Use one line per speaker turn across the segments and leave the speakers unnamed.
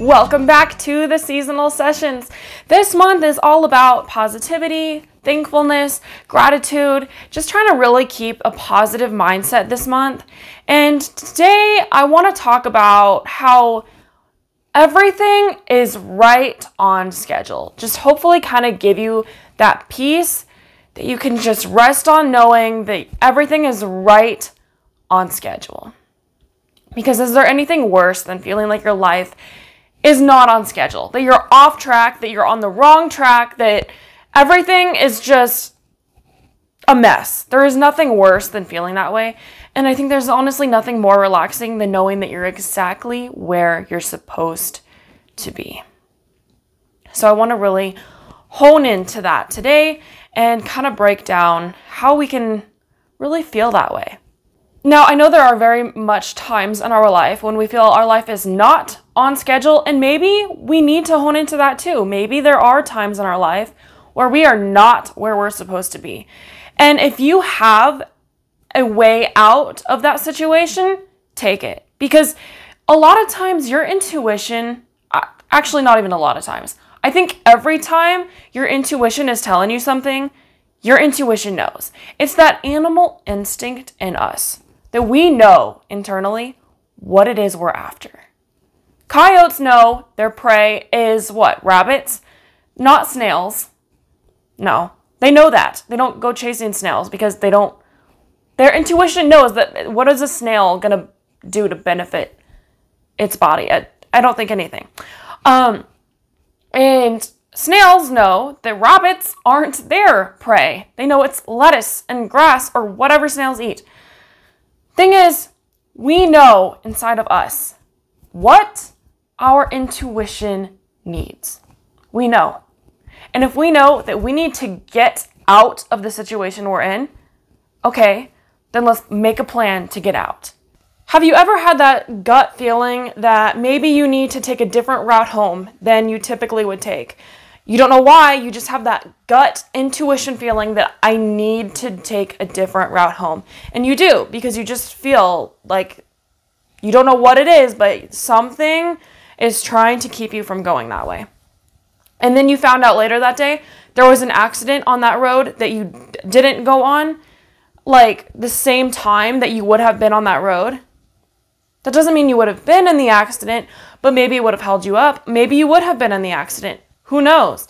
Welcome back to the seasonal sessions. This month is all about positivity, thankfulness, gratitude, just trying to really keep a positive mindset this month. And today I want to talk about how everything is right on schedule. Just hopefully kind of give you that peace that you can just rest on knowing that everything is right on schedule. Because is there anything worse than feeling like your life is not on schedule, that you're off track, that you're on the wrong track, that everything is just a mess? There is nothing worse than feeling that way. And I think there's honestly nothing more relaxing than knowing that you're exactly where you're supposed to be. So I want to really hone into that today and kind of break down how we can really feel that way. Now, I know there are very much times in our life when we feel our life is not on schedule, and maybe we need to hone into that too. Maybe there are times in our life where we are not where we're supposed to be. And if you have a way out of that situation, take it. Because a lot of times your intuition, actually not even a lot of times, I think every time your intuition is telling you something, your intuition knows. It's that animal instinct in us that we know internally what it is we're after. Coyotes know their prey is what? Rabbits, not snails. No, they know that. They don't go chasing snails because their intuition knows that what is a snail gonna do to benefit its body? I don't think anything. And snails know that rabbits aren't their prey. They know it's lettuce and grass or whatever snails eat. Thing is, we know inside of us what our intuition needs. We know. And if we know that we need to get out of the situation we're in, okay, then let's make a plan to get out. Have you ever had that gut feeling that maybe you need to take a different route home than you typically would take? You don't know why, you just have that gut intuition feeling that I need to take a different route home. And you do, because you just feel like you don't know what it is, but something is trying to keep you from going that way. And then you found out later that day there was an accident on that road that you didn't go on, like the same time that you would have been on that road. That doesn't mean you would have been in the accident, but maybe it would have held you up. Maybe you would have been in the accident. Who knows?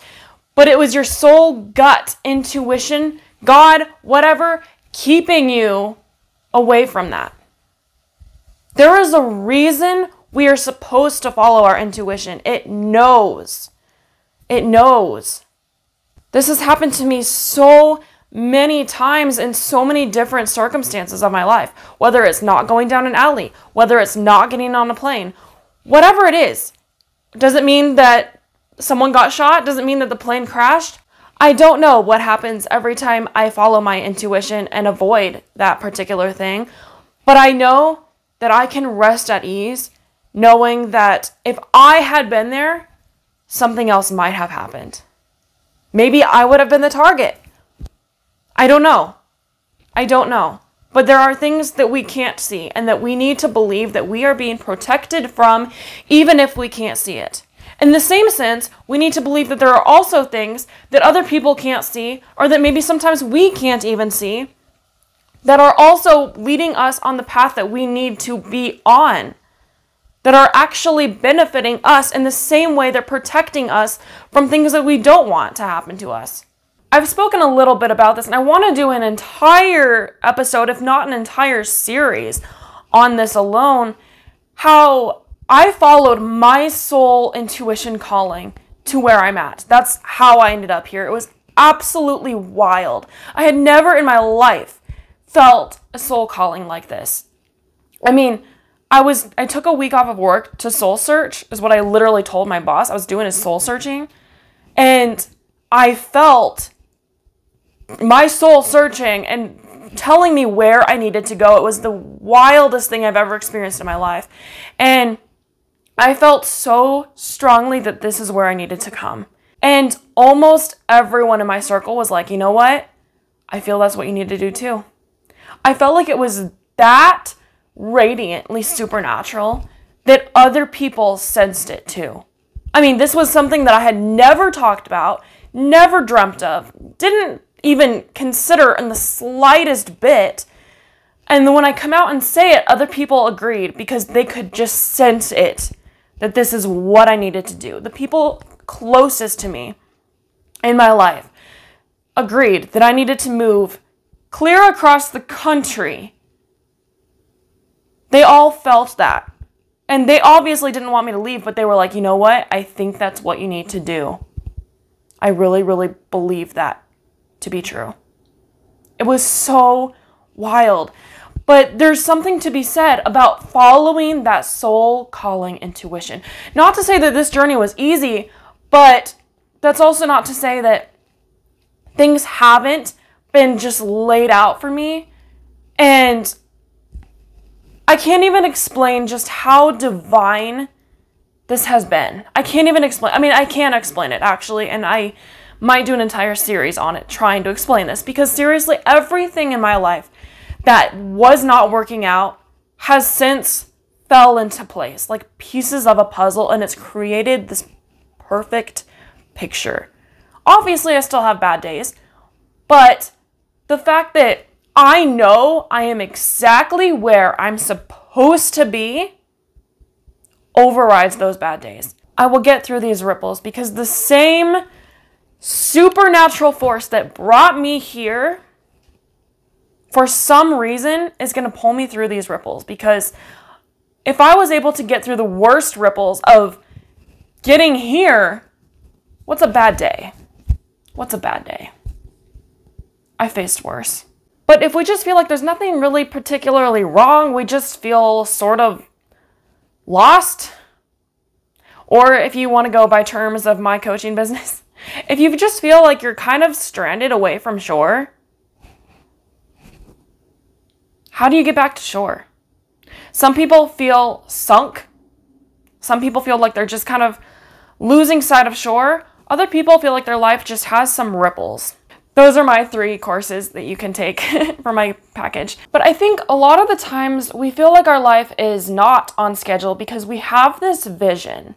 But it was your soul gut intuition, God, whatever, keeping you away from that. There is a reason we are supposed to follow our intuition. It knows. It knows. This has happened to me so many times in so many different circumstances of my life. Whether it's not going down an alley, whether it's not getting on a plane, whatever it is. Does it mean that someone got shot? Does it mean that the plane crashed? I don't know what happens every time I follow my intuition and avoid that particular thing. But I know that I can rest at ease knowing that if I had been there, something else might have happened. Maybe I would have been the target. I don't know. But there are things that we can't see and that we need to believe that we are being protected from, even if we can't see it. In the same sense, we need to believe that there are also things that other people can't see, or that maybe sometimes we can't even see, that are also leading us on the path that we need to be on, that are actually benefiting us in the same way they're protecting us from things that we don't want to happen to us. I've spoken a little bit about this, and I want to do an entire episode, if not an entire series, on this alone, how I followed my soul intuition calling to where I'm at. That's how I ended up here. It was absolutely wild. I had never in my life felt a soul calling like this. I mean, I took a week off of work to soul search, is what I literally told my boss. I was doing his soul searching, and I felt my soul searching and telling me where I needed to go. It was the wildest thing I've ever experienced in my life. And I felt so strongly that this is where I needed to come. And almost everyone in my circle was like, you know what? I feel that's what you need to do too. I felt like it was that radiantly supernatural that other people sensed it too. I mean, this was something that I had never talked about, never dreamt of, didn't even consider in the slightest bit. And then when I come out and say it, other people agreed because they could just sense it, that this is what I needed to do. The people closest to me in my life agreed that I needed to move clear across the country. They all felt that. And they obviously didn't want me to leave, but they were like, you know what? I think that's what you need to do. I really, really believe that to be true. It was so wild. But there's something to be said about following that soul calling intuition. Not to say that this journey was easy, but that's also not to say that things haven't been just laid out for me. And I can't even explain just how divine this has been. I can't even explain. I mean, I can't explain it actually. And I might do an entire series on it trying to explain this, because seriously, everything in my life that was not working out has since fell into place like pieces of a puzzle, and it's created this perfect picture. Obviously, I still have bad days, but the fact that I know I am exactly where I'm supposed to be overrides those bad days. I will get through these ripples because the same supernatural force that brought me here for some reason is going to pull me through these ripples. Because if I was able to get through the worst ripples of getting here, what's a bad day? What's a bad day? I faced worse. But if we just feel like there's nothing really particularly wrong, we just feel sort of lost. Or if you want to go by terms of my coaching business, if you just feel like you're kind of stranded away from shore, how do you get back to shore? Some people feel sunk. Some people feel like they're just kind of losing sight of shore. Other people feel like their life just has some ripples. Those are my 3 courses that you can take for my package. But I think a lot of the times we feel like our life is not on schedule because we have this vision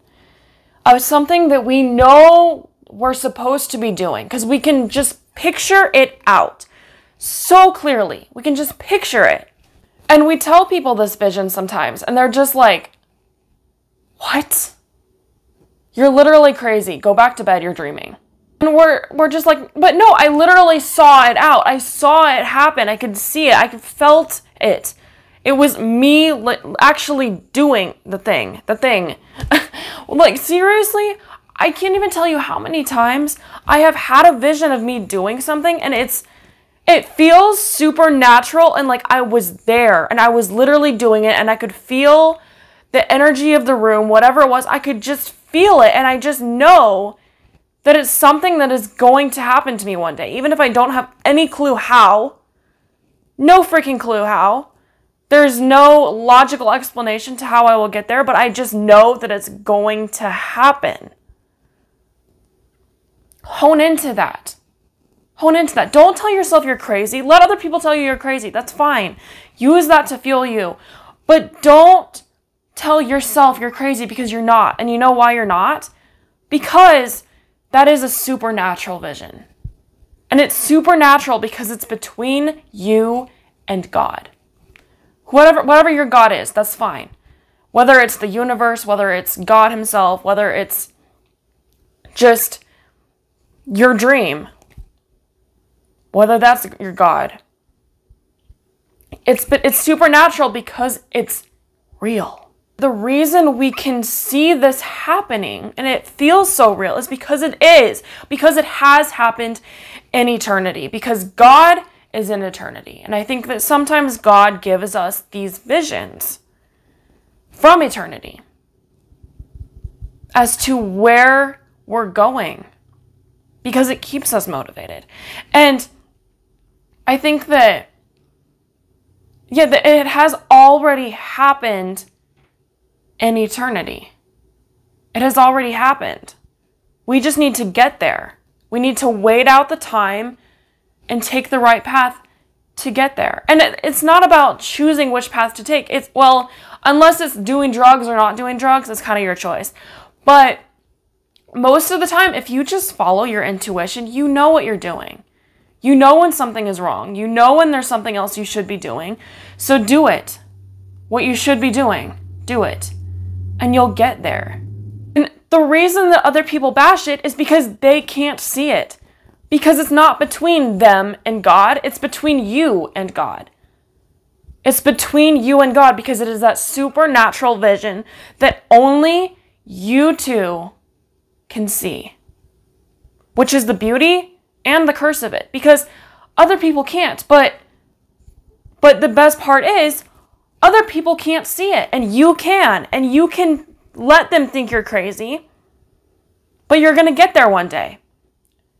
of something that we know we're supposed to be doing, because we can just picture it out so clearly. We can just picture it. And we tell people this vision sometimes, and they're just like, what? You're literally crazy. Go back to bed. You're dreaming. And we're just like, but no, I literally saw it out. I saw it happen. I could see it. I felt it. It was me actually doing the thing. Like, seriously, I can't even tell you how many times I have had a vision of me doing something, and it feels supernatural, and like I was there and I was literally doing it, and I could feel the energy of the room, whatever it was. I could just feel it, and I just know that it's something that is going to happen to me one day, even if I don't have any clue how. No freaking clue how. There's no logical explanation to how I will get there, but I just know that it's going to happen. Hone into that. Hone into that. Don't tell yourself you're crazy. Let other people tell you you're crazy. That's fine. Use that to fuel you. But don't tell yourself you're crazy, because you're not. And you know why you're not? Because that is a supernatural vision. And it's supernatural because it's between you and God. Whatever your God is, that's fine. Whether it's the universe, whether it's God himself, whether it's just your dream, whether that's your God. It's supernatural because it's real. The reason we can see this happening and it feels so real is because it is. Because it has happened in eternity. Because God is in eternity. And I think that sometimes God gives us these visions from eternity as to where we're going, because it keeps us motivated. And I think that, that it has already happened in eternity. It has already happened. We just need to get there. We need to wait out the time and take the right path to get there. And it's not about choosing which path to take. It's, well, unless it's doing drugs or not doing drugs, it's kind of your choice. But most of the time, if you just follow your intuition, you know what you're doing. You know when something is wrong. You know when there's something else you should be doing. So do it. What you should be doing, do it. And you'll get there. And the reason that other people bash it is because they can't see it. Because it's not between them and God, it's between you and God. It's between you and God because it is that supernatural vision that only you two can see. Which is the beauty and the curse of it. Because other people can't, but the best part is other people can't see it and you can let them think you're crazy, but you're going to get there one day.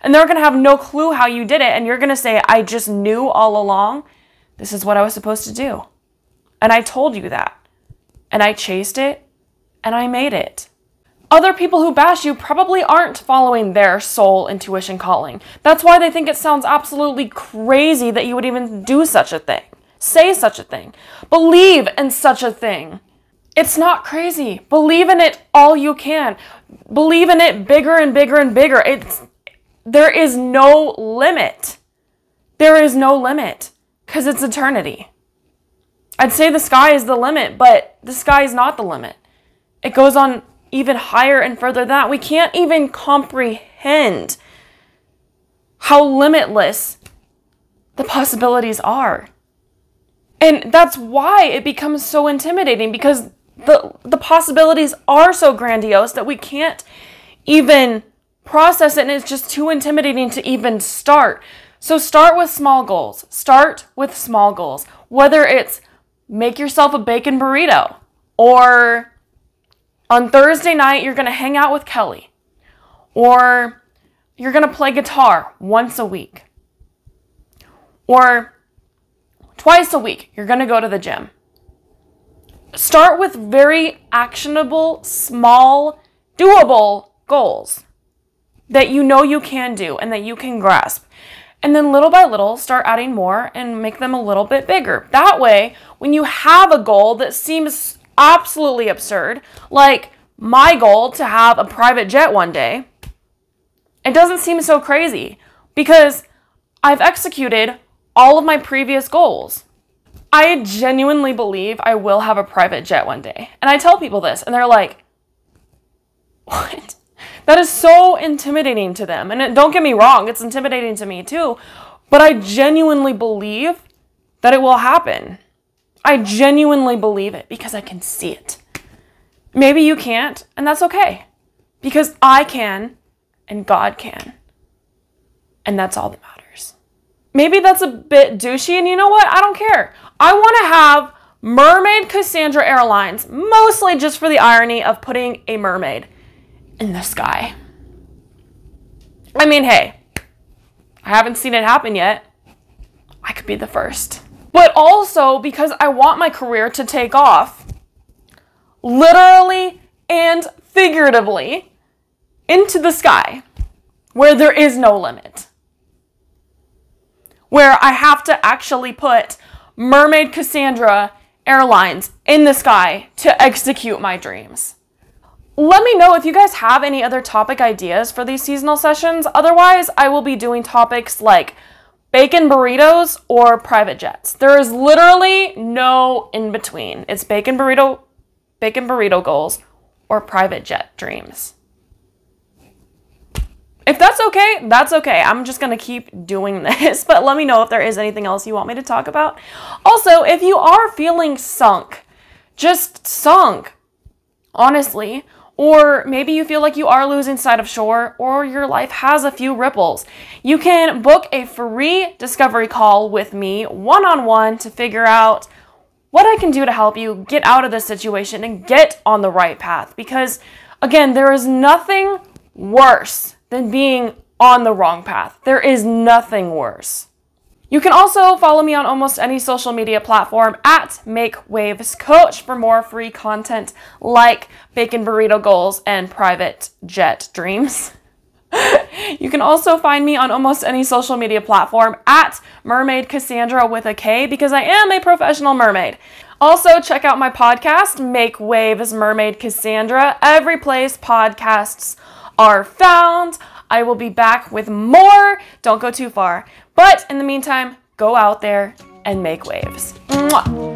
And they're going to have no clue how you did it. And you're going to say, I just knew all along. This is what I was supposed to do. And I told you that. And I chased it. And I made it. Other people who bash you probably aren't following their soul intuition calling. That's why they think it sounds absolutely crazy that you would even do such a thing. Say such a thing. Believe in such a thing. It's not crazy. Believe in it all you can. Believe in it bigger and bigger and bigger. There is no limit. There is no limit because it's eternity. I'd say the sky is the limit, but the sky is not the limit. It goes on even higher and further than that. We can't even comprehend how limitless the possibilities are. And that's why it becomes so intimidating because the possibilities are so grandiose that we can't even process it, and it's just too intimidating to even start. So start with small goals. Start with small goals. Whether it's make yourself a bacon burrito, or on Thursday night you're going to hang out with Kelly, or you're going to play guitar once a week, or twice a week you're going to go to the gym. Start with very actionable, small, doable goals that you know you can do and that you can grasp. And then little by little, start adding more and make them a little bit bigger. That way, when you have a goal that seems absolutely absurd, like my goal to have a private jet one day, it doesn't seem so crazy because I've executed all of my previous goals. I genuinely believe I will have a private jet one day. And I tell people this, and they're like, what? That is so intimidating to them. And don't get me wrong, it's intimidating to me too. But I genuinely believe that it will happen. I genuinely believe it because I can see it. Maybe you can't, and that's okay. Because I can, and God can. And that's all that matters. Maybe that's a bit douchey, and you know what? I don't care. I want to have Mermaid Kassandra Airlines, mostly just for the irony of putting a mermaid in the sky. I mean, hey, I haven't seen it happen yet. I could be the first. But also because I want my career to take off, literally and figuratively, into the sky, where there is no limit. Where I have to actually put Mermaid Kassandra Airlines in the sky to execute my dreams. Let me know if you guys have any other topic ideas for these seasonal sessions. Otherwise, I will be doing topics like bacon burritos or private jets. There is literally no in between. It's bacon burrito goals or private jet dreams. If that's okay, that's okay. I'm just going to keep doing this, but let me know if there is anything else you want me to talk about. Also, if you are feeling sunk, just sunk, honestly, or maybe you feel like you are losing sight of shore, or your life has a few ripples, you can book a free discovery call with me one-on-one to figure out what I can do to help you get out of this situation and get on the right path. Because, again, there is nothing worse than being on the wrong path. There is nothing worse. You can also follow me on almost any social media platform at Make Waves Coach for more free content like bacon burrito goals and private jet dreams. You can also find me on almost any social media platform at Mermaid Kassandra with a K, because I am a professional mermaid. Also, check out my podcast, Make Waves Mermaid Kassandra, every place podcasts are found. I will be back with more. Don't go too far. But in the meantime, go out there and make waves. Mwah.